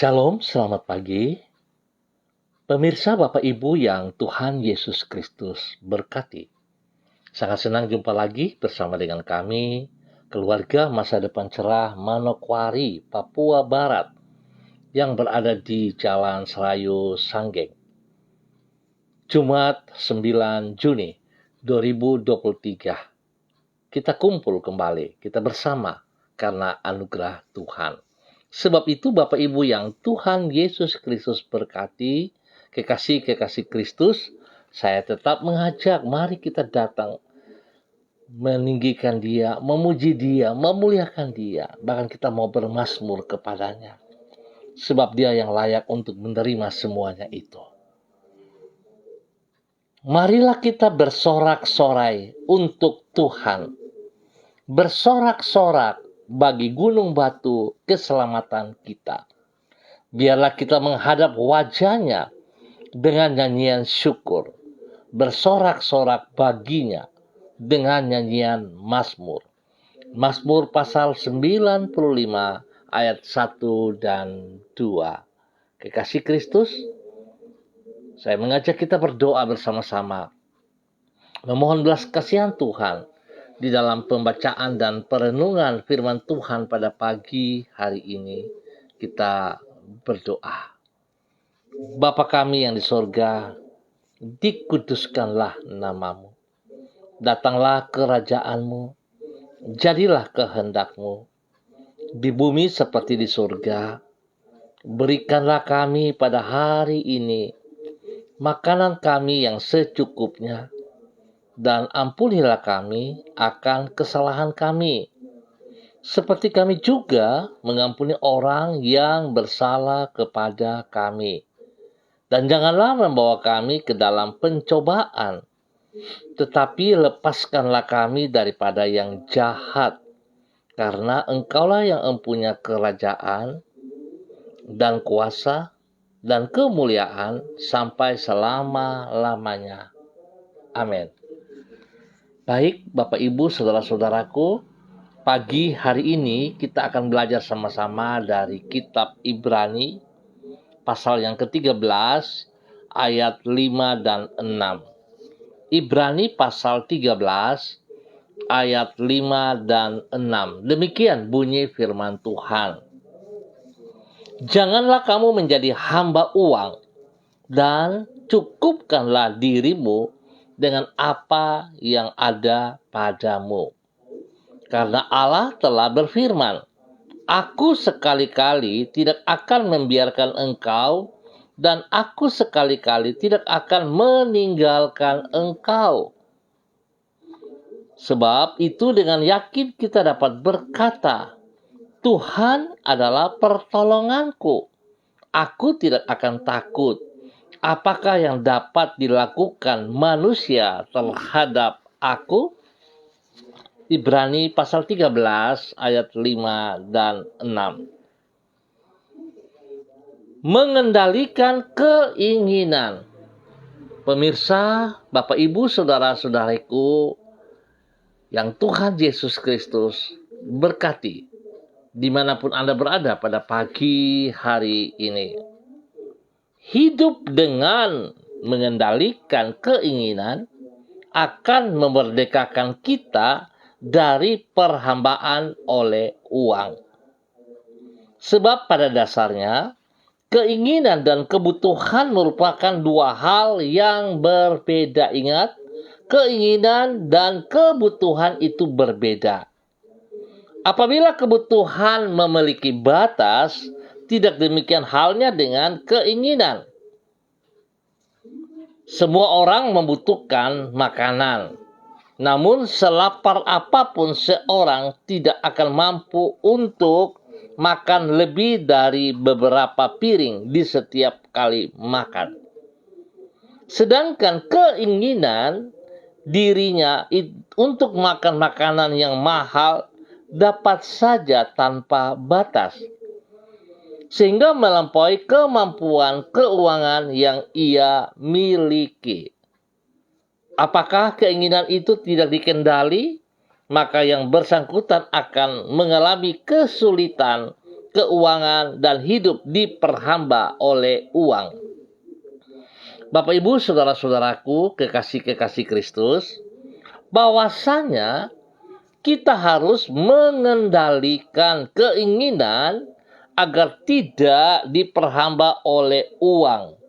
Shalom, selamat pagi. Pemirsa Bapak Ibu yang Tuhan Yesus Kristus berkati. Sangat senang jumpa lagi bersama dengan kami, keluarga Masa Depan Cerah Manokwari, Papua Barat, yang berada di Jalan Serayu Sanggeng. Jumat 9 Juni 2023. Kita kumpul kembali, kita bersama karena anugerah Tuhan. Sebab itu Bapak Ibu yang Tuhan Yesus Kristus berkati, kekasih-kekasih Kristus, saya tetap mengajak, mari kita datang meninggikan Dia, memuji Dia, memuliakan Dia. Bahkan kita mau bermazmur kepadanya. Sebab Dia yang layak untuk menerima semuanya itu. Marilah kita bersorak-sorai untuk Tuhan. Bersorak-sorak bagi gunung batu keselamatan kita. Biarlah kita menghadap wajahnya dengan nyanyian syukur. Bersorak-sorak baginya dengan nyanyian mazmur. Mazmur pasal 95 ayat 1 dan 2. Kekasih Kristus, saya mengajak kita berdoa bersama-sama. Memohon belas kasihan Tuhan di dalam pembacaan dan perenungan firman Tuhan pada pagi hari ini. Kita berdoa. Bapa kami yang di sorga, dikuduskanlah namamu. Datanglah kerajaanmu, jadilah kehendakmu, di bumi seperti di surga. Berikanlah kami pada hari ini makanan kami yang secukupnya, dan ampunilah kami akan kesalahan kami, seperti kami juga mengampuni orang yang bersalah kepada kami. Dan janganlah membawa kami ke dalam pencobaan, tetapi lepaskanlah kami daripada yang jahat, karena Engkaulah yang empunya kerajaan dan kuasa dan kemuliaan sampai selama-lamanya. Amin. Baik, Bapak Ibu, saudara-saudaraku, pagi hari ini kita akan belajar sama-sama dari kitab Ibrani, pasal yang ke-13, ayat 5 dan 6. Ibrani pasal 13, ayat 5 dan 6. Demikian bunyi firman Tuhan. Janganlah kamu menjadi hamba uang, dan cukupkanlah dirimu dengan apa yang ada padamu. Karena Allah telah berfirman, Aku sekali-kali tidak akan membiarkan engkau, dan aku sekali-kali tidak akan meninggalkan engkau. Sebab itu dengan yakin kita dapat berkata, Tuhan adalah pertolonganku. Aku tidak akan takut. Apakah yang dapat dilakukan manusia terhadap aku? Ibrani pasal 13 ayat 5 dan 6. Mengendalikan keinginan. Pemirsa, Bapak Ibu, saudara-saudariku yang Tuhan Yesus Kristus berkati dimanapun Anda berada pada pagi hari ini. Hidup dengan mengendalikan keinginan akan memerdekakan kita dari perhambaan oleh uang. Sebab pada dasarnya, keinginan dan kebutuhan merupakan dua hal yang berbeda. Ingat, keinginan dan kebutuhan itu berbeda. Apabila kebutuhan memiliki batas, tidak demikian halnya dengan keinginan. Semua orang membutuhkan makanan. Namun selapar apapun seorang tidak akan mampu untuk makan lebih dari beberapa piring di setiap kali makan. Sedangkan keinginan dirinya untuk makan makanan yang mahal dapat saja tanpa batas, sehingga melampaui kemampuan keuangan yang ia miliki. Apakah keinginan itu tidak dikendali? Maka yang bersangkutan akan mengalami kesulitan keuangan, dan hidup diperhamba oleh uang. Bapak, Ibu, saudara-saudaraku, kekasih-kekasih Kristus, bahwasanya kita harus mengendalikan keinginan agar tidak diperhamba oleh uang.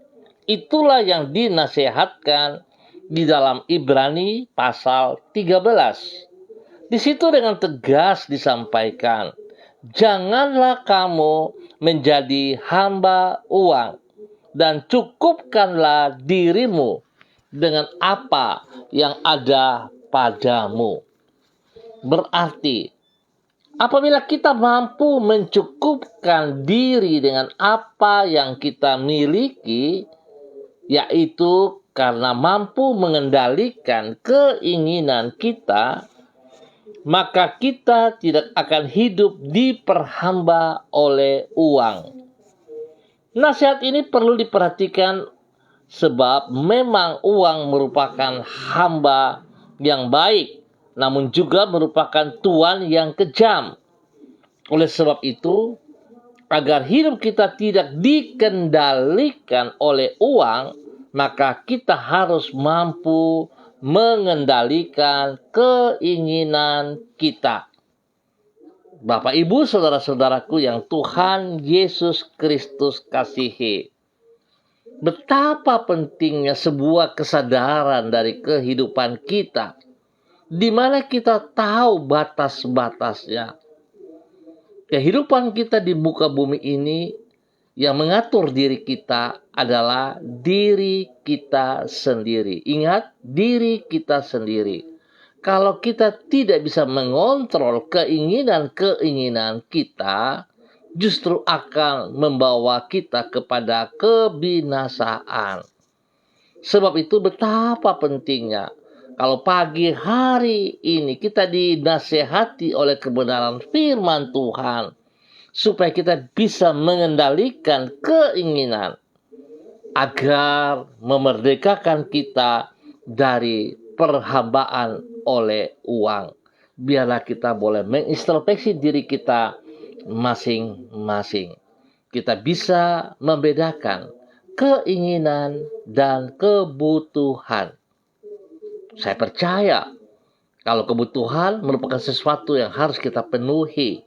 Itulah yang dinasihatkan di dalam Ibrani pasal 13. Di situ dengan tegas disampaikan, janganlah kamu menjadi hamba uang, dan cukupkanlah dirimu dengan apa yang ada padamu. Berarti, apabila kita mampu mencukupkan diri dengan apa yang kita miliki, yaitu karena mampu mengendalikan keinginan kita, maka kita tidak akan hidup diperhamba oleh uang. Nasihat ini perlu diperhatikan sebab memang uang merupakan hamba yang baik, namun juga merupakan tuan yang kejam. Oleh sebab itu, agar hidup kita tidak dikendalikan oleh uang, maka kita harus mampu mengendalikan keinginan kita. Bapak, Ibu, saudara-saudaraku yang Tuhan Yesus Kristus kasihi, betapa pentingnya sebuah kesadaran dari kehidupan kita, di mana kita tahu batas-batasnya. Kehidupan kita di muka bumi ini, yang mengatur diri kita adalah diri kita sendiri. Ingat, diri kita sendiri. Kalau kita tidak bisa mengontrol keinginan-keinginan kita, justru akan membawa kita kepada kebinasaan. Sebab itu betapa pentingnya kalau pagi hari ini kita dinasehati oleh kebenaran firman Tuhan, supaya kita bisa mengendalikan keinginan agar memerdekakan kita dari perhambaan oleh uang. Biarlah kita boleh mengintrospeksi diri kita masing-masing. Kita bisa membedakan keinginan dan kebutuhan. Saya percaya kalau kebutuhan merupakan sesuatu yang harus kita penuhi.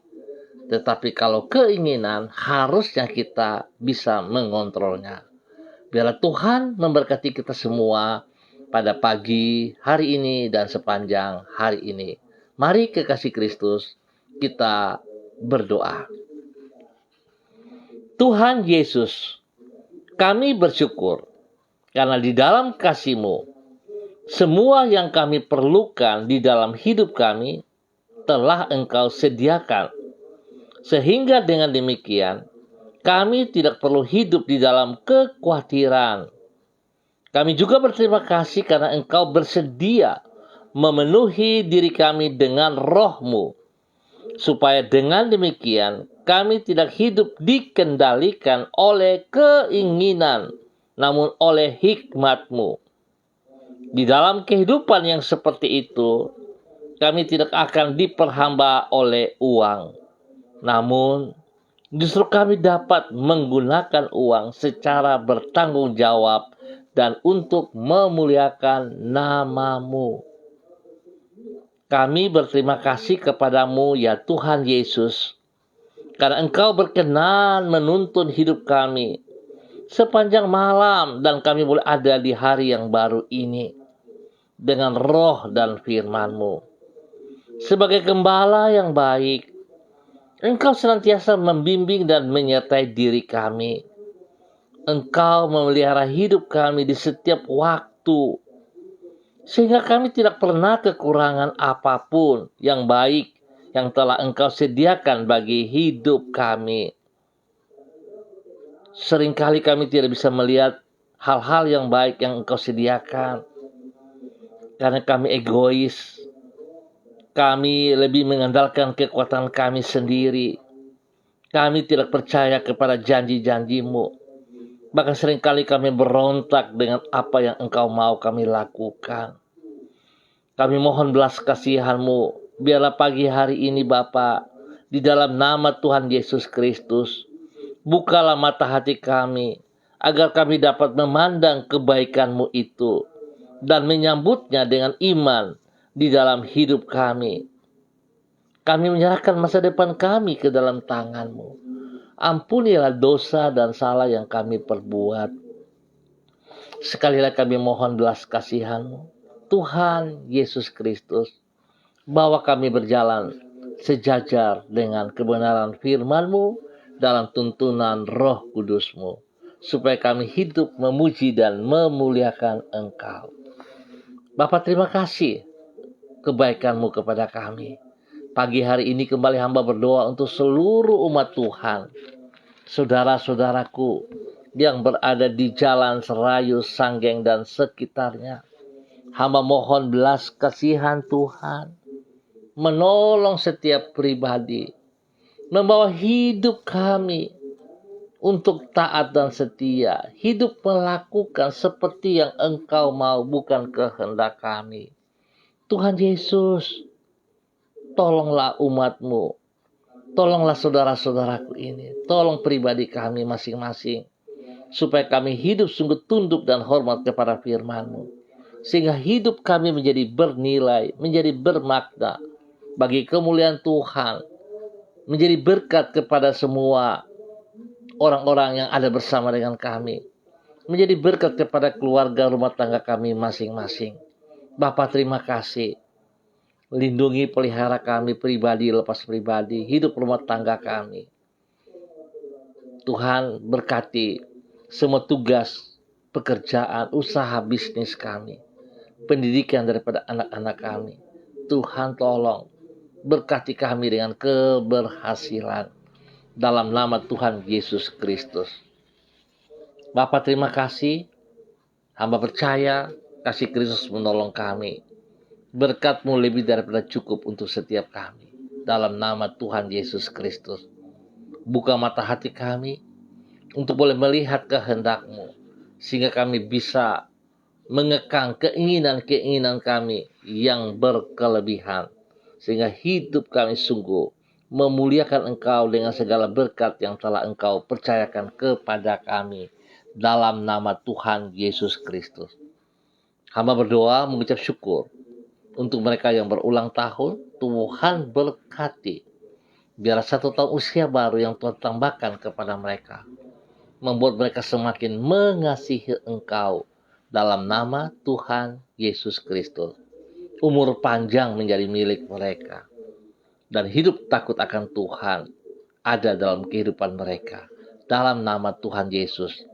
Tetapi kalau keinginan, harusnya kita bisa mengontrolnya. Biarlah Tuhan memberkati kita semua pada pagi hari ini dan sepanjang hari ini. Mari kekasih Kristus, kita berdoa. Tuhan Yesus, kami bersyukur karena di dalam kasih-Mu, semua yang kami perlukan di dalam hidup kami telah Engkau sediakan. Sehingga dengan demikian, kami tidak perlu hidup di dalam kekhawatiran. Kami juga berterima kasih karena Engkau bersedia memenuhi diri kami dengan Roh-Mu, supaya dengan demikian kami tidak hidup dikendalikan oleh keinginan, namun oleh hikmat-Mu. Di dalam kehidupan yang seperti itu, kami tidak akan diperhamba oleh uang. Namun, justru kami dapat menggunakan uang secara bertanggung jawab dan untuk memuliakan nama-Mu. Kami berterima kasih kepada-Mu, ya Tuhan Yesus, karena Engkau berkenan menuntun hidup kami sepanjang malam dan kami boleh ada di hari yang baru ini dengan roh dan firman-Mu. Sebagai gembala yang baik, Engkau senantiasa membimbing dan menyertai diri kami. Engkau memelihara hidup kami di setiap waktu, sehingga kami tidak pernah kekurangan apapun yang baik yang telah Engkau sediakan bagi hidup kami. Seringkali kami tidak bisa melihat hal-hal yang baik yang Engkau sediakan, karena kami egois. Kami lebih mengandalkan kekuatan kami sendiri. Kami tidak percaya kepada janji-janji-Mu. Bahkan seringkali kami berontak dengan apa yang Engkau mau kami lakukan. Kami mohon belas kasihan-Mu. Biarlah pagi hari ini Bapa, di dalam nama Tuhan Yesus Kristus. Bukalah mata hati kami, agar kami dapat memandang kebaikan-Mu itu dan menyambutnya dengan iman di dalam hidup kami. Kami menyerahkan masa depan kami ke dalam tangan-Mu. Ampunilah dosa dan salah yang kami perbuat. Sekali lagi kami mohon belas kasihan-Mu, Tuhan Yesus Kristus. Bawa kami berjalan sejajar dengan kebenaran firman-Mu dalam tuntunan Roh Kudus-Mu, supaya kami hidup memuji dan memuliakan Engkau. Bapa, terima kasih kebaikan-Mu kepada kami. Pagi hari ini kembali hamba berdoa untuk seluruh umat Tuhan, saudara-saudaraku yang berada di Jalan Serayu, Sanggeng, dan sekitarnya. Hamba mohon belas kasihan Tuhan, menolong setiap pribadi, membawa hidup kami untuk taat dan setia, hidup melakukan seperti yang Engkau mau, bukan kehendak kami. Tuhan Yesus, tolonglah umat-Mu, tolonglah saudara-saudaraku ini, tolong pribadi kami masing-masing, supaya kami hidup sungguh tunduk dan hormat kepada firman-Mu, sehingga hidup kami menjadi bernilai, menjadi bermakna bagi kemuliaan Tuhan, menjadi berkat kepada semua orang-orang yang ada bersama dengan kami, menjadi berkat kepada keluarga rumah tangga kami masing-masing. Bapa, terima kasih. Lindungi, pelihara kami pribadi lepas pribadi, hidup rumah tangga kami. Tuhan, berkati semua tugas, pekerjaan, usaha, bisnis kami, pendidikan daripada anak-anak kami. Tuhan, tolong berkati kami dengan keberhasilan dalam nama Tuhan Yesus Kristus. Bapa, terima kasih. Hamba percaya kasih Kristus menolong kami. Berkat-Mu lebih daripada cukup untuk setiap kami. Dalam nama Tuhan Yesus Kristus. Buka mata hati kami untuk boleh melihat kehendak-Mu, sehingga kami bisa mengekang keinginan-keinginan kami yang berkelebihan, sehingga hidup kami sungguh memuliakan Engkau dengan segala berkat yang telah Engkau percayakan kepada kami dalam nama Tuhan Yesus Kristus. Hamba berdoa mengucap syukur untuk mereka yang berulang tahun. Tuhan berkati, biar 1 tahun usia baru yang Tuhan tambahkan kepada mereka, membuat mereka semakin mengasihi Engkau dalam nama Tuhan Yesus Kristus. Umur panjang menjadi milik mereka, dan hidup takut akan Tuhan ada dalam kehidupan mereka. Dalam nama Tuhan Yesus,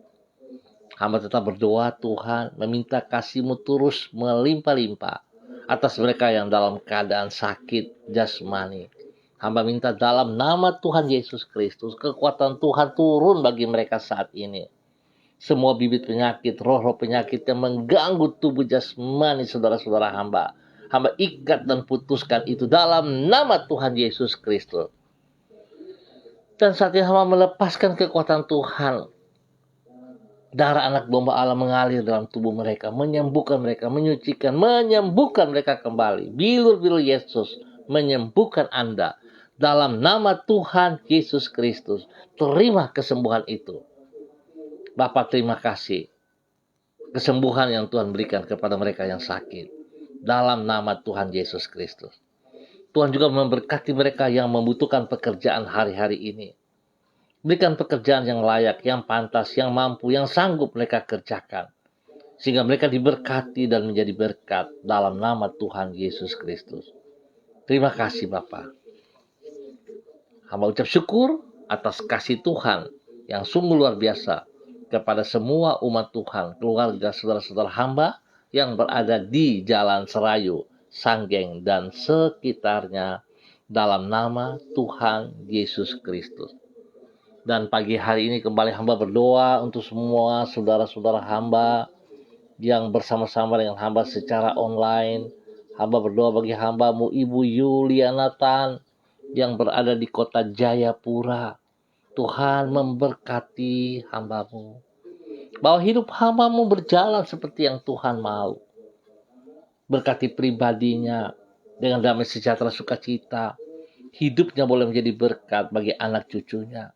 hamba tetap berdoa, Tuhan, meminta kasih-Mu terus melimpah-limpah atas mereka yang dalam keadaan sakit jasmani. Hamba minta dalam nama Tuhan Yesus Kristus, kekuatan Tuhan turun bagi mereka saat ini. Semua bibit penyakit, roh-roh penyakit yang mengganggu tubuh jasmani saudara-saudara hamba, hamba ikat dan putuskan itu dalam nama Tuhan Yesus Kristus. Dan saat ini hamba melepaskan kekuatan Tuhan. Darah anak domba Allah mengalir dalam tubuh mereka, menyembuhkan mereka, menyucikan, menyembuhkan mereka kembali. Bilur-bilur Yesus menyembuhkan Anda. Dalam nama Tuhan Yesus Kristus, terima kesembuhan itu. Bapa, terima kasih. Kesembuhan yang Tuhan berikan kepada mereka yang sakit. Dalam nama Tuhan Yesus Kristus. Tuhan juga memberkati mereka yang membutuhkan pekerjaan hari-hari ini. Berikan pekerjaan yang layak, yang pantas, yang mampu, yang sanggup mereka kerjakan. Sehingga mereka diberkati dan menjadi berkat dalam nama Tuhan Yesus Kristus. Terima kasih Bapa. Hamba ucap syukur atas kasih Tuhan yang sungguh luar biasa kepada semua umat Tuhan, keluarga, saudara-saudara hamba yang berada di Jalan Serayu, Sanggeng, dan sekitarnya dalam nama Tuhan Yesus Kristus. Dan pagi hari ini kembali hamba berdoa untuk semua saudara-saudara hamba yang bersama-sama dengan hamba secara online. Hamba berdoa bagi hamba-Mu Ibu Yuliana Tan yang berada di kota Jayapura. Tuhan memberkati hamba-Mu. Bahwa hidup hamba-Mu berjalan seperti yang Tuhan mau. Berkati pribadinya dengan damai sejahtera sukacita. hidupnya boleh menjadi berkat bagi anak cucunya.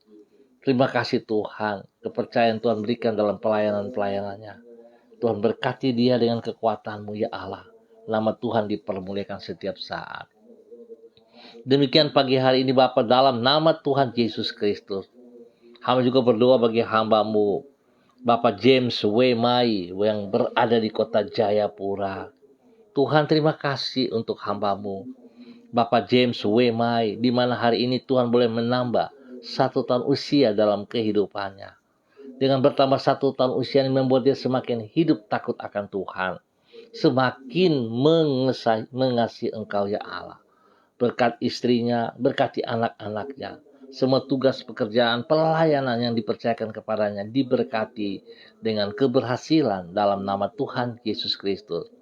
Terima kasih Tuhan, kepercayaan Tuhan berikan dalam pelayanan-pelayanannya. Tuhan berkati dia dengan kekuatan-Mu ya Allah. Nama Tuhan dipermuliakan setiap saat. Demikian pagi hari ini Bapa, dalam nama Tuhan Yesus Kristus. Hamba juga berdoa bagi hamba-Mu, Bapak James W. Mai yang berada di kota Jayapura. Tuhan terima kasih untuk hamba-Mu, Bapak James W. Mai, di mana hari ini Tuhan boleh menambah 1 tahun usia dalam kehidupannya. Dengan bertambah 1 tahun usia ini membuat dia semakin hidup takut akan Tuhan. Semakin mengasihi Engkau ya Allah. Berkat istrinya, berkati anak-anaknya. Semua tugas pekerjaan, pelayanan yang dipercayakan kepadanya diberkati dengan keberhasilan dalam nama Tuhan Yesus Kristus.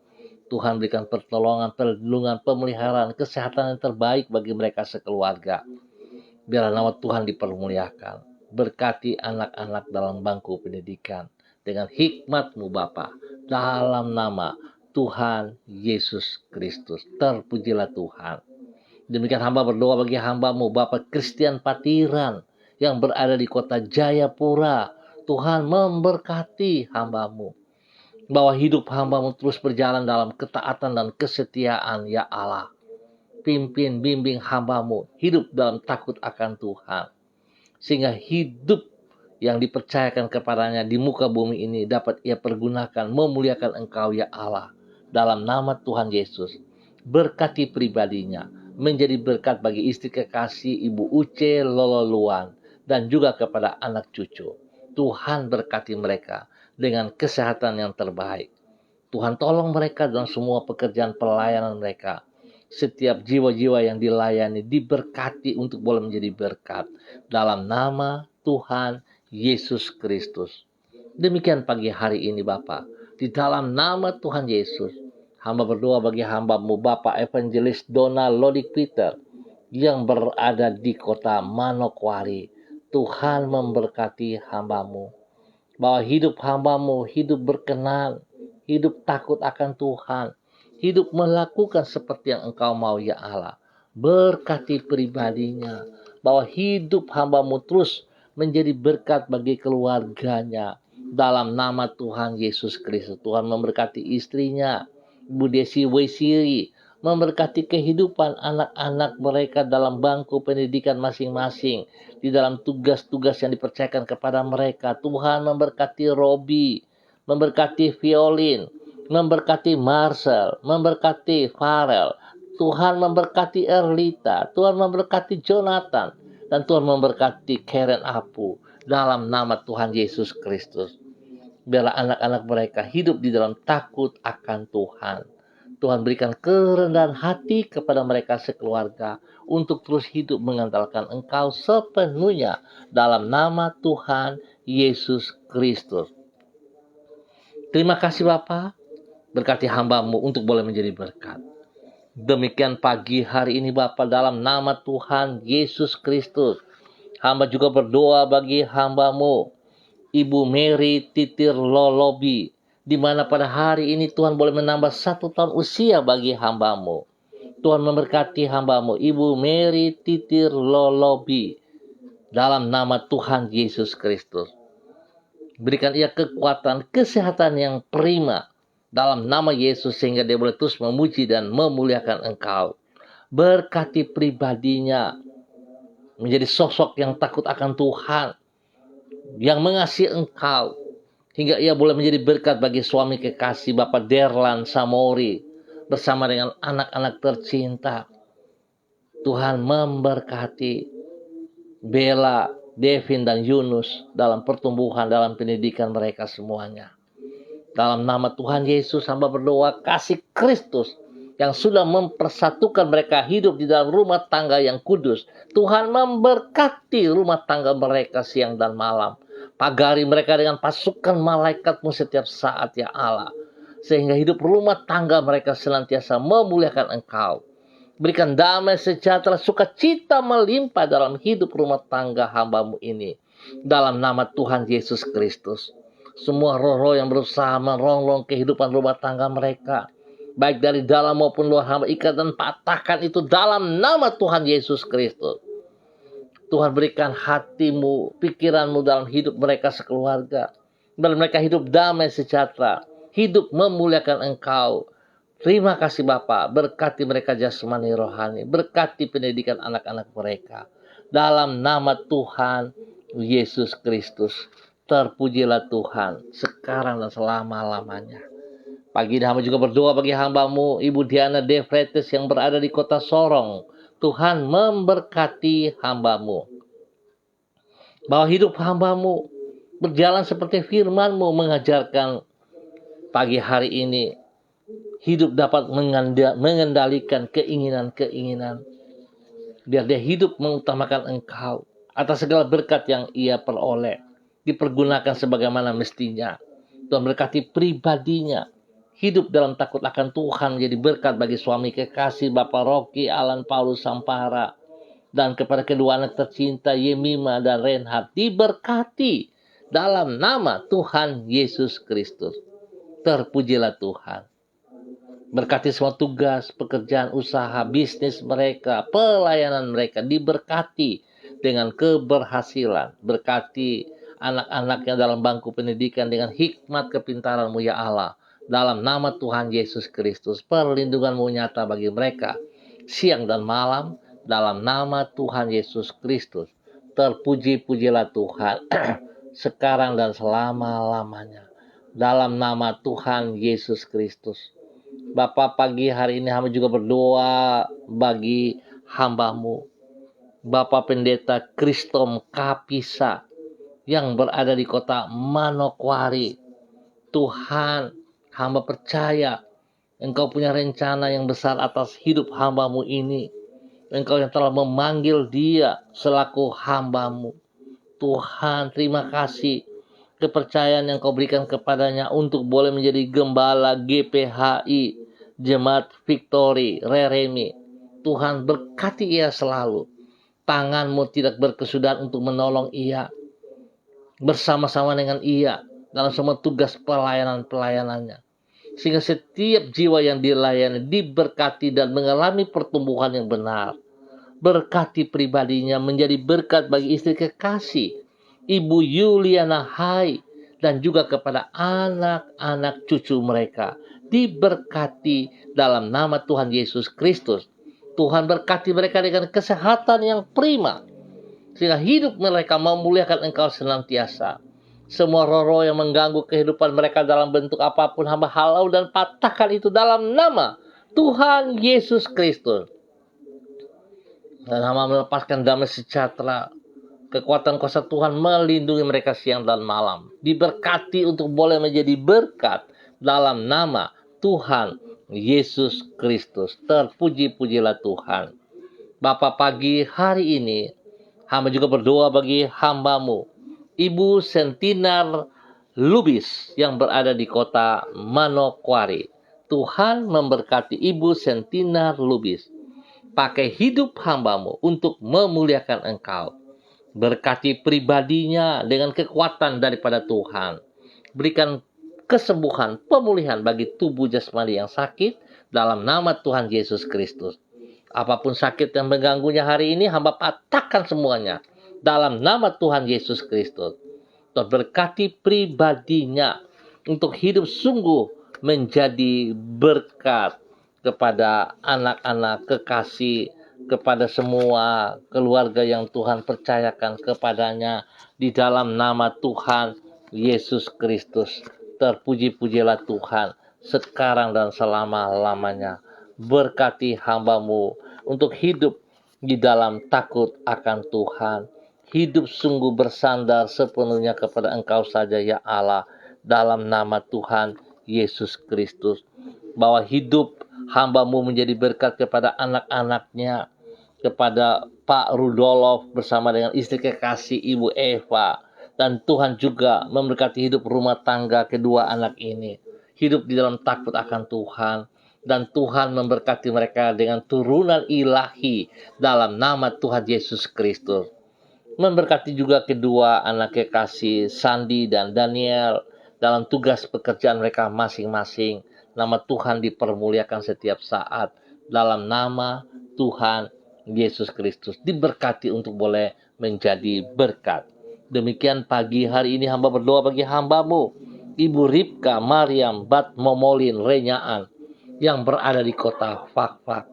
Tuhan berikan pertolongan, perlindungan, pemeliharaan, kesehatan yang terbaik bagi mereka sekeluarga. Biarlah nama Tuhan dipermuliakan. Berkati anak-anak dalam bangku pendidikan dengan hikmat-Mu Bapa, dalam nama Tuhan Yesus Kristus. Terpujilah Tuhan. Demikian hamba berdoa bagi hamba-Mu Bapak Christian Patiran yang berada di kota Jayapura. Tuhan memberkati hamba-Mu, bahwa hidup hamba-Mu terus berjalan dalam ketaatan dan kesetiaan ya Allah. Pimpin, bimbing hamba-Mu hidup dalam takut akan Tuhan, sehingga hidup yang dipercayakan kepadanya di muka bumi ini dapat ia pergunakan memuliakan Engkau ya Allah. Dalam nama Tuhan Yesus, berkati pribadinya, menjadi berkat bagi istri kekasih Ibu Uce Lololuan dan juga kepada anak cucu. Tuhan berkati mereka dengan kesehatan yang terbaik. Tuhan tolong mereka dalam semua pekerjaan pelayanan mereka. Setiap jiwa-jiwa yang dilayani diberkati untuk boleh menjadi berkat. Dalam nama Tuhan Yesus Kristus. Demikian pagi hari ini Bapak. Di dalam nama Tuhan Yesus, hamba berdoa bagi hamba-Mu Bapak Evangelis Donald Lodik Peter yang berada di kota Manokwari. Tuhan memberkati hamba-Mu, bahwa hidup hamba-Mu hidup berkenan, hidup takut akan Tuhan, hidup melakukan seperti yang Engkau mau ya Allah. Berkati pribadinya, bahwa hidup hamba-Mu terus menjadi berkat bagi keluarganya. Dalam nama Tuhan Yesus Kristus, Tuhan memberkati istrinya, Bu Desi Wesiri, memberkati kehidupan anak-anak mereka dalam bangku pendidikan masing-masing, di dalam tugas-tugas yang dipercayakan kepada mereka. Tuhan memberkati Robi, memberkati Violin, memberkati Marcel, memberkati Farel. Tuhan memberkati Erlita, Tuhan memberkati Jonathan, dan Tuhan memberkati Karen Apu. Dalam nama Tuhan Yesus Kristus, biarlah anak-anak mereka hidup di dalam takut akan Tuhan. Tuhan berikan kerendahan hati kepada mereka sekeluarga untuk terus hidup mengandalkan Engkau sepenuhnya dalam nama Tuhan Yesus Kristus. Terima kasih Bapa, berkati hamba-Mu untuk boleh menjadi berkat. Demikian pagi hari ini Bapa, dalam nama Tuhan Yesus Kristus, hamba juga berdoa bagi hamba-Mu Ibu Mary Titir Lolobi, di mana pada hari ini Tuhan boleh menambah 1 tahun usia bagi hamba-Mu. Tuhan memberkati hamba-Mu Ibu Mary Titir Lolobi dalam nama Tuhan Yesus Kristus. Berikan ia kekuatan, kesehatan yang prima dalam nama Yesus, sehingga dia boleh terus memuji dan memuliakan Engkau. Berkati pribadinya menjadi sosok yang takut akan Tuhan, yang mengasihi Engkau, hingga ia boleh menjadi berkat bagi suami kekasih Bapak Derlan Samori bersama dengan anak-anak tercinta. Tuhan memberkati Bella, Devin, dan Yunus dalam pertumbuhan, dalam pendidikan mereka semuanya. Dalam nama Tuhan Yesus, hamba berdoa kasih Kristus yang sudah mempersatukan mereka hidup di dalam rumah tangga yang kudus. Tuhan memberkati rumah tangga mereka siang dan malam. Pagari mereka dengan pasukan malaikat-Mu setiap saat ya Allah, sehingga hidup rumah tangga mereka senantiasa memuliakan Engkau. Berikan damai sejahtera, sukacita melimpah dalam hidup rumah tangga hamba-Mu ini. Dalam nama Tuhan Yesus Kristus, semua roh-roh yang berusaha merongrong kehidupan rumah tangga mereka, baik dari dalam maupun luar hamba, ikat dan patahkan itu dalam nama Tuhan Yesus Kristus. Tuhan berikan hatimu, pikiranmu dalam hidup mereka sekeluarga. Dan mereka hidup damai sejahtera, hidup memuliakan Engkau. Terima kasih Bapa, berkati mereka jasmani rohani, berkati pendidikan anak-anak mereka. Dalam nama Tuhan Yesus Kristus, terpujilah Tuhan sekarang dan selama-lamanya. Pagi ini hamba juga berdoa bagi hambamu, Ibu Diana Defretes yang berada di kota Sorong. Tuhan memberkati hambamu. Bahwa hidup hambamu berjalan seperti firman-Mu mengajarkan pagi hari ini. Hidup dapat mengendalikan keinginan-keinginan. Biar dia hidup mengutamakan Engkau atas segala berkat yang ia peroleh. Dipergunakan sebagaimana mestinya. Tuhan berkati pribadinya. Hidup dalam takut akan Tuhan menjadi berkat bagi suami kekasih Bapak Rocky Alan Paulus Sampara. Dan kepada kedua anak tercinta Yemima dan Reinhard. Diberkati dalam nama Tuhan Yesus Kristus. Terpujilah Tuhan. Berkati semua tugas, pekerjaan, usaha, bisnis mereka, pelayanan mereka. Diberkati dengan keberhasilan. Berkati anak-anaknya dalam bangku pendidikan dengan hikmat kepintaran-Mu ya Allah. Dalam nama Tuhan Yesus Kristus, perlindungan-Mu nyata bagi mereka. Siang dan malam, dalam nama Tuhan Yesus Kristus. Terpuji-pujilah Tuhan, sekarang dan selama-lamanya. Dalam nama Tuhan Yesus Kristus. Bapak, pagi hari ini hamba juga berdoa bagi hamba-Mu. Bapak Pendeta Kristom Kapisa yang berada di kota Manokwari. Tuhan, hamba percaya Engkau punya rencana yang besar atas hidup hamba-Mu ini. Engkau yang telah memanggil dia selaku hamba-Mu. Tuhan, terima kasih kepercayaan yang Kau berikan kepadanya untuk boleh menjadi gembala GPHI Jemaat Victory Reremi. Tuhan, berkati ia selalu. Tangan-Mu tidak berkesudahan untuk menolong ia. Bersama-sama dengan ia dalam semua tugas pelayanannya. Sehingga setiap jiwa yang dilayani diberkati dan mengalami pertumbuhan yang benar. Berkati pribadinya menjadi berkat bagi istri kekasih, Ibu Yuliana Hai, dan juga kepada anak-anak cucu mereka. Diberkati dalam nama Tuhan Yesus Kristus. Tuhan berkati mereka dengan kesehatan yang prima. Sehingga hidup mereka memuliakan Engkau senantiasa. Semua roh-roh yang mengganggu kehidupan mereka dalam bentuk apapun, hamba halau dan patahkan itu dalam nama Tuhan Yesus Kristus. Dan hamba melepaskan damai sejahtera. Kekuatan kuasa Tuhan melindungi mereka siang dan malam. Diberkati untuk boleh menjadi berkat dalam nama Tuhan Yesus Kristus. Terpuji-pujilah Tuhan. Bapa, pagi hari ini hamba juga berdoa bagi hamba-Mu, Ibu Sentinar Lubis yang berada di kota Manokwari. Tuhan memberkati Ibu Sentinar Lubis. Pakai hidup hamba-Mu untuk memuliakan Engkau. Berkati pribadinya dengan kekuatan daripada Tuhan. Berikan kesembuhan, pemulihan bagi tubuh jasmani yang sakit dalam nama Tuhan Yesus Kristus. Apapun sakit yang mengganggunya hari ini, hamba patahkan semuanya dalam nama Tuhan Yesus Kristus. Tuhan berkati pribadinya untuk hidup sungguh menjadi berkat kepada anak-anak kekasih, kepada semua keluarga yang Tuhan percayakan kepadanya di dalam nama Tuhan Yesus Kristus. Terpuji-pujilah Tuhan sekarang dan selama-lamanya. Berkati hamba-Mu untuk hidup di dalam takut akan Tuhan. Hidup sungguh bersandar sepenuhnya kepada Engkau saja ya Allah. Dalam nama Tuhan Yesus Kristus. Bahwa hidup hamba-Mu menjadi berkat kepada anak-anaknya. Kepada Pak Rudolf bersama dengan istri kekasih Ibu Eva. Dan Tuhan juga memberkati hidup rumah tangga kedua anak ini. Hidup di dalam takut akan Tuhan. Dan Tuhan memberkati mereka dengan turunan ilahi dalam nama Tuhan Yesus Kristus. Memberkati juga kedua anak kekasih Sandi dan Daniel dalam tugas pekerjaan mereka masing-masing. Nama Tuhan dipermuliakan setiap saat. Dalam nama Tuhan Yesus Kristus. Diberkati untuk boleh menjadi berkat. Demikian pagi hari ini hamba berdoa bagi hambamu, Ibu Ripka Mariam Bat Momolin Renyaan, yang berada di kota Fakfak.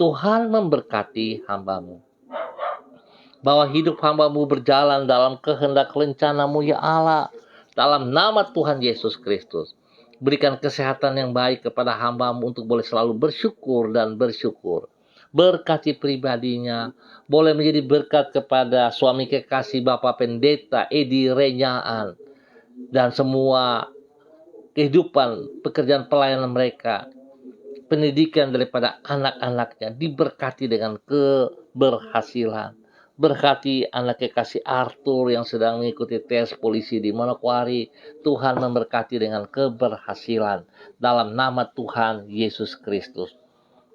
Tuhan memberkati hambamu. Bahwa hidup hambamu berjalan dalam kehendak rencanamu ya Allah. Dalam nama Tuhan Yesus Kristus. Berikan kesehatan yang baik kepada hambamu untuk boleh selalu bersyukur dan bersyukur. Berkati pribadinya. Boleh menjadi berkat kepada suami kekasih Bapak Pendeta Edi Renyaan. Dan semua kehidupan pekerjaan pelayanan mereka. Pendidikan daripada anak-anaknya diberkati dengan keberhasilan. Berkati anak kekasih Arthur yang sedang mengikuti tes polisi di Manokwari. Tuhan memberkati dengan keberhasilan. Dalam nama Tuhan Yesus Kristus.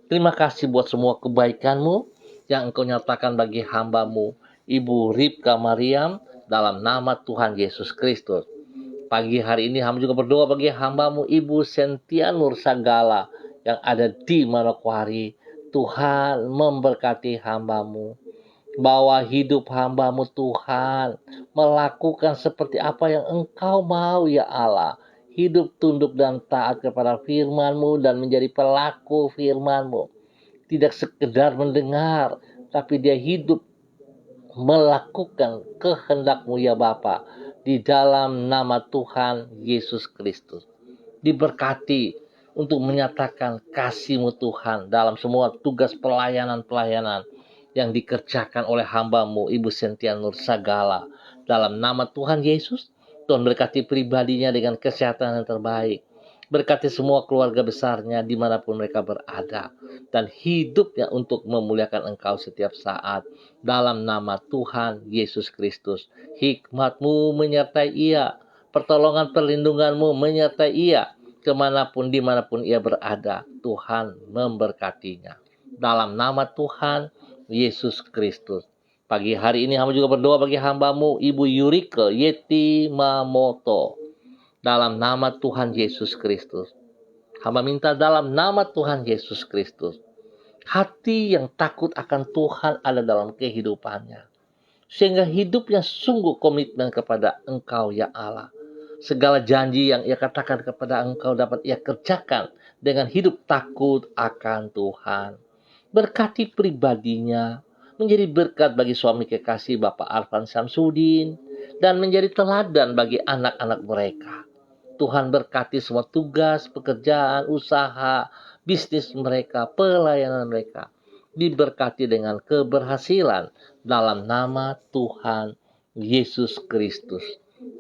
Terima kasih buat semua kebaikanmu yang engkau nyatakan bagi hambamu, Ibu Ripka Mariam, dalam nama Tuhan Yesus Kristus. Pagi hari ini hamba juga berdoa bagi hambamu, Ibu Sentia Nur Sagala, yang ada di Manokwari. Tuhan memberkati hambamu. Bahwa hidup hambamu Tuhan melakukan seperti apa yang engkau mau ya Allah. Hidup tunduk dan taat kepada firman-Mu dan menjadi pelaku firman-Mu. Tidak sekedar mendengar, tapi dia hidup melakukan kehendak-Mu ya Bapa. Di dalam nama Tuhan Yesus Kristus. Diberkati untuk menyatakan kasih-Mu Tuhan dalam semua tugas pelayanan-pelayanan yang dikerjakan oleh hambamu Ibu Sentia Nur Sagala. Dalam nama Tuhan Yesus, Tuhan berkati pribadinya dengan kesehatan yang terbaik. Berkati semua keluarga besarnya dimanapun mereka berada. Dan hidupnya untuk memuliakan Engkau setiap saat. Dalam nama Tuhan Yesus Kristus. Hikmat-Mu menyertai ia. Pertolongan perlindungan-Mu menyertai ia. Kemanapun dimanapun ia berada. Tuhan memberkatinya. Dalam nama Tuhan Yesus Kristus. Pagi hari ini hamba juga berdoa bagi hambamu, Ibu Yurike Yeti Mamoto. Dalam nama Tuhan Yesus Kristus. Hamba minta dalam nama Tuhan Yesus Kristus. Hati yang takut akan Tuhan ada dalam kehidupannya. Sehingga hidupnya sungguh komitmen kepada Engkau ya Allah. Segala janji yang ia katakan kepada Engkau dapat ia kerjakan dengan hidup takut akan Tuhan. Berkati pribadinya, menjadi berkat bagi suami kekasih Bapak Arfan Samsudin, dan menjadi teladan bagi anak-anak mereka. Tuhan berkati semua tugas, pekerjaan, usaha, bisnis mereka, pelayanan mereka. Diberkati dengan keberhasilan dalam nama Tuhan Yesus Kristus.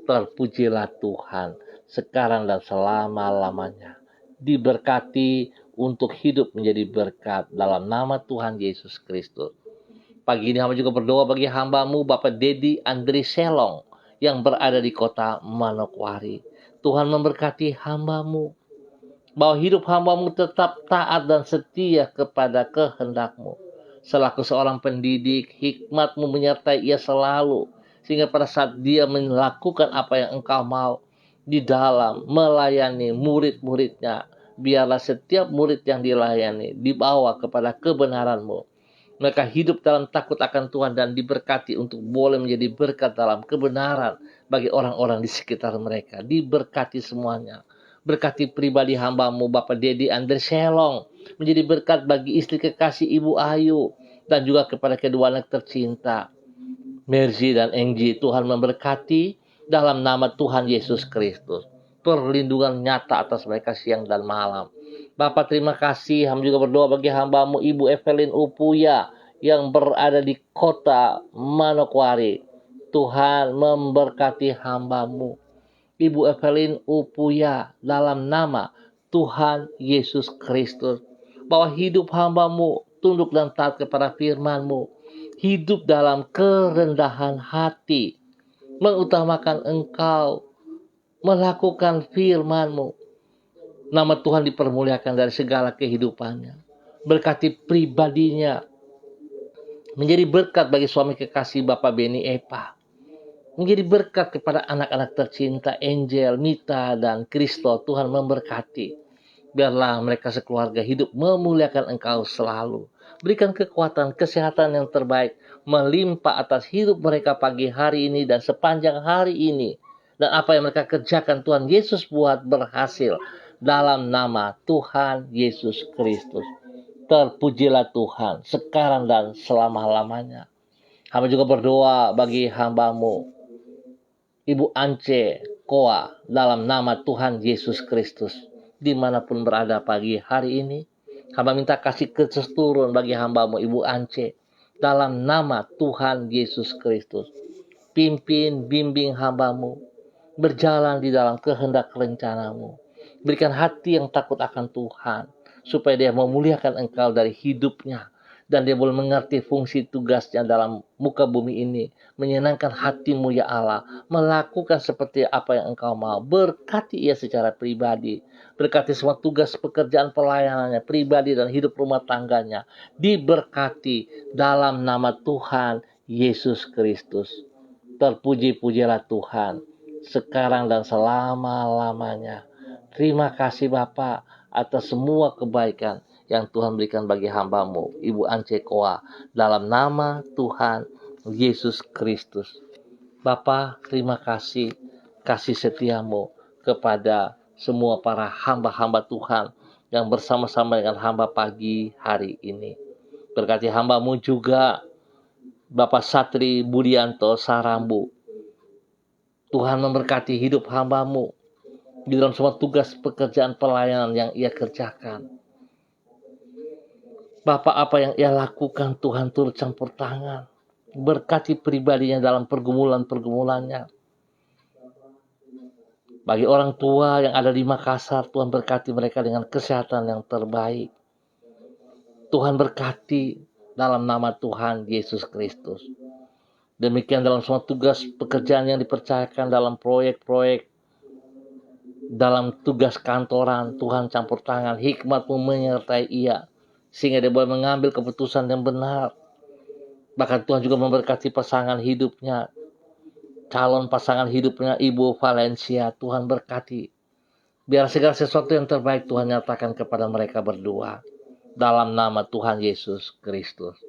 Terpujilah Tuhan sekarang dan selama-lamanya. Diberkati untuk hidup menjadi berkat dalam nama Tuhan Yesus Kristus. Pagi ini hamba juga berdoa bagi hambamu Bapak Dedi Andri Selong yang berada di kota Manokwari. Tuhan memberkati hambamu. Bahwa hidup hambamu tetap taat dan setia kepada kehendak-Mu. Selaku seorang pendidik, hikmat-Mu menyertai ia selalu. Sehingga pada saat dia melakukan apa yang Engkau mau di dalam melayani murid-muridnya, biarlah setiap murid yang dilayani dibawa kepada kebenaran-Mu. Mereka hidup dalam takut akan Tuhan dan diberkati untuk boleh menjadi berkat dalam kebenaran bagi orang-orang di sekitar mereka. Diberkati semuanya. Berkati pribadi hambamu Bapak Dedi Andre Selong. Menjadi berkat bagi istri kekasih Ibu Ayu. Dan juga kepada kedua anak tercinta, Mercy dan Engji. Tuhan memberkati dalam nama Tuhan Yesus Kristus. Perlindungan nyata atas mereka siang dan malam. Bapak terima kasih. Hamba juga berdoa bagi hambamu Ibu Evelyn Upuya yang berada di kota Manokwari. Tuhan memberkati hambamu Ibu Evelyn Upuya dalam nama Tuhan Yesus Kristus. Bahwa hidup hambamu tunduk dan taat kepada firman-Mu. Hidup dalam kerendahan hati. Mengutamakan Engkau. Melakukan firman-Mu. Nama Tuhan dipermuliakan dari segala kehidupannya. Berkati pribadinya. Menjadi berkat bagi suami kekasih Bapak Beni Epa. Menjadi berkat kepada anak-anak tercinta Angel, Mita, dan Kristo. Tuhan memberkati. Biarlah mereka sekeluarga hidup memuliakan Engkau selalu. Berikan kekuatan, kesehatan yang terbaik, melimpah atas hidup mereka pagi hari ini dan sepanjang hari ini. Dan apa yang mereka kerjakan Tuhan Yesus buat berhasil dalam nama Tuhan Yesus Kristus. Terpujilah Tuhan sekarang dan selama-lamanya. Hamba juga berdoa bagi hamba-Mu, Ibu Ance Koa, dalam nama Tuhan Yesus Kristus. Dimanapun berada pagi hari ini, hamba minta kasih Kristus turun bagi hamba-Mu Ibu Ance, dalam nama Tuhan Yesus Kristus. Pimpin, bimbing hamba-Mu, berjalan di dalam kehendak rencana-Mu. Berikan hati yang takut akan Tuhan, supaya dia memuliakan Engkau dari hidupnya, dan dia boleh mengerti fungsi tugasnya dalam muka bumi ini, menyenangkan hati-Mu ya Allah, melakukan seperti apa yang Engkau mau. Berkati ia secara pribadi, berkati semua tugas pekerjaan pelayanannya pribadi dan hidup rumah tangganya, diberkati dalam nama Tuhan Yesus Kristus. Terpuji-pujilah Tuhan sekarang dan selama-lamanya. Terima kasih Bapa atas semua kebaikan yang Tuhan berikan bagi hamba-Mu Ibu Ance Koa, dalam nama Tuhan Yesus Kristus. Bapa, terima kasih setia-Mu kepada semua para hamba-hamba Tuhan yang bersama-sama dengan hamba pagi hari ini. Berkati hamba-Mu juga Bapak Satri Budianto Sarambu. Tuhan memberkati hidup hamba-Mu di dalam semua tugas pekerjaan pelayanan yang ia kerjakan. Bapak, apa yang ia lakukan Tuhan turut campur tangan. Berkati pribadinya dalam pergumulan-pergumulannya. Bagi orang tua yang ada di Makassar, Tuhan berkati mereka dengan kesehatan yang terbaik. Tuhan berkati dalam nama Tuhan Yesus Kristus. Demikian dalam semua tugas pekerjaan yang dipercayakan dalam proyek-proyek, dalam tugas kantoran, Tuhan campur tangan, hikmat-Mu menyertai ia, sehingga dia boleh mengambil keputusan yang benar. Bahkan Tuhan juga memberkati pasangan hidupnya, calon pasangan hidupnya Ibu Valencia. Tuhan berkati, biar segala sesuatu yang terbaik Tuhan nyatakan kepada mereka berdua, dalam nama Tuhan Yesus Kristus.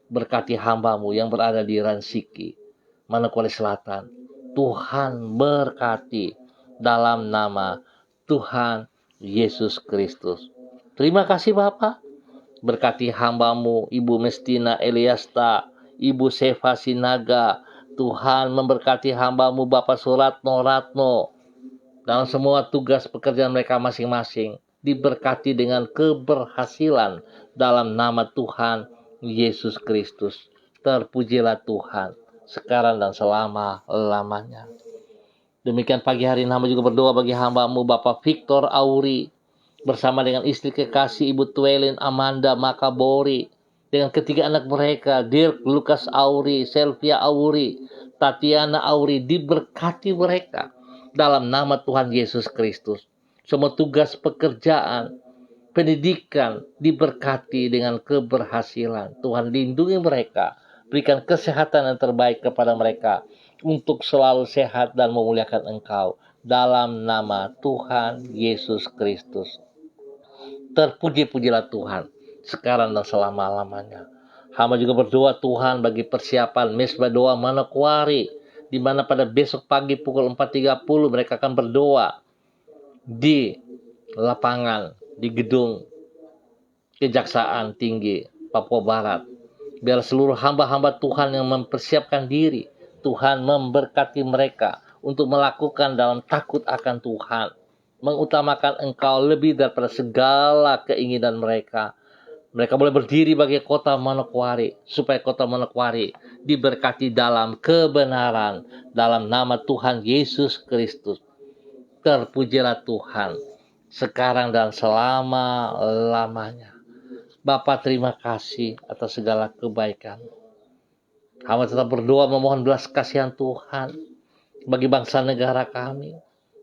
Berkati hamba-Mu yang berada di Ransiki, Manokwari Selatan. Tuhan berkati dalam nama Tuhan Yesus Kristus. Terima kasih Bapa. Berkati hamba-Mu Ibu Mestina Eliasta, Ibu Seva Sinaga. Tuhan memberkati hamba-Mu Bapak Suratno Ratno dalam semua tugas pekerjaan mereka masing-masing. Diberkati dengan keberhasilan dalam nama Tuhan Yesus Kristus. Terpujilah Tuhan sekarang dan selama-lamanya. Demikian pagi hari ini hamba juga berdoa bagi hamba-Mu Bapak Victor Auri, bersama dengan istri kekasih Ibu Twelin Amanda Makabori, dengan ketiga anak mereka, Dirk Lukas Auri, Selvia Auri, Tatiana Auri. Diberkati mereka dalam nama Tuhan Yesus Kristus. Semua tugas pekerjaan, pendidikan diberkati dengan keberhasilan. Tuhan lindungi mereka, berikan kesehatan yang terbaik kepada mereka, untuk selalu sehat dan memuliakan Engkau, dalam nama Tuhan Yesus Kristus. Terpuji-pujilah Tuhan sekarang dan selama-lamanya. Hamba juga berdoa Tuhan bagi persiapan Mesbah Doa Manokwari, di mana pada besok pagi pukul 4.30 mereka akan berdoa di lapangan, di gedung Kejaksaan Tinggi Papua Barat. Biar seluruh hamba-hamba Tuhan yang mempersiapkan diri, Tuhan memberkati mereka untuk melakukan dalam takut akan Tuhan, mengutamakan Engkau lebih daripada segala keinginan mereka. Mereka boleh berdiri bagi kota Manokwari, supaya kota Manokwari diberkati dalam kebenaran, dalam nama Tuhan Yesus Kristus. Terpujilah Tuhan sekarang dan selama-lamanya. Bapa, terima kasih atas segala kebaikan. Hamba tetap berdoa memohon belas kasihan Tuhan bagi bangsa negara kami,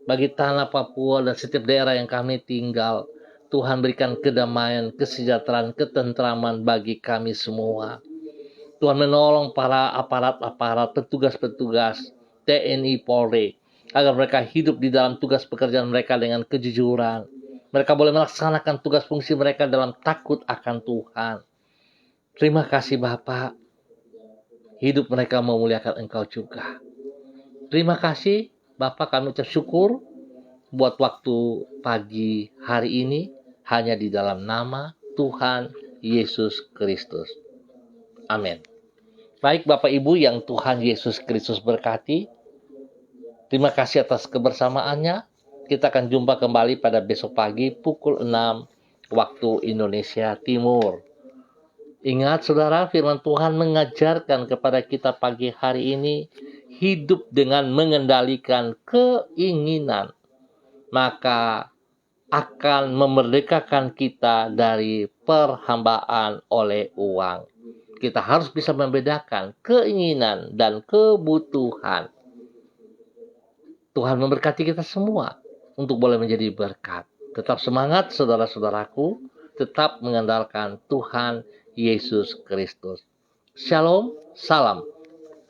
bagi tanah Papua dan setiap daerah yang kami tinggal. Tuhan berikan kedamaian, kesejahteraan, ketentraman bagi kami semua. Tuhan menolong para aparat-aparat, petugas-petugas TNI Polri, agar mereka hidup di dalam tugas pekerjaan mereka dengan kejujuran, Mereka boleh melaksanakan tugas fungsi mereka dalam takut akan Tuhan. Terima kasih Bapak. Hidup mereka memuliakan Engkau juga. Terima kasih Bapak, kami ucap syukur buat waktu pagi hari ini hanya di dalam nama Tuhan Yesus Kristus. Amin. Baik Bapak Ibu yang Tuhan Yesus Kristus berkati. Terima kasih atas kebersamaannya. Kita akan jumpa kembali pada besok pagi pukul 6 waktu Indonesia Timur. Ingat saudara, firman Tuhan mengajarkan kepada kita pagi hari ini hidup dengan mengendalikan keinginan. Maka akan memerdekakan kita dari perhambaan oleh uang. Kita harus bisa membedakan keinginan dan kebutuhan. Tuhan memberkati kita semua untuk boleh menjadi berkat. Tetap semangat saudara-saudaraku, tetap mengandalkan Tuhan Yesus Kristus. Shalom, salam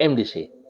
MDC.